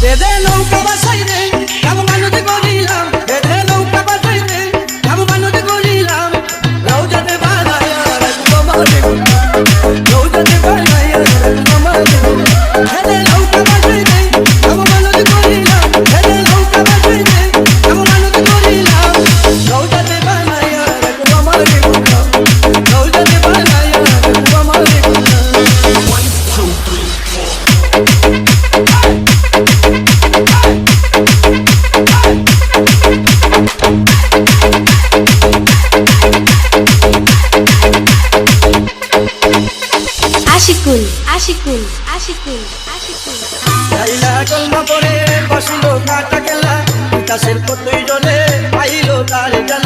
বেদে নৌকা বাসাই রে কাম মানতে করিলাম বেদে নৌকা বাসাই রে কাম মানতে করিলাম রওজাতে বানায়া রাখবো মারে রওজাতে বানায়া রাখবো মারে বেদে নৌকা বাসাই রে কাম মানতে করিলাম বেদে নৌকা বাসাই রে কাম মানতে করিলাম রওজাতে বানায়া রাখবো মারে রওজাতে বানায়া রাখবো মারে 阿西滚，阿西滚，阿西滚，阿西滚。 লাইলা কলমা পড়ে বসলো কাটা গেলা বিকাশের কতই জলে আইলো তার জ্বালা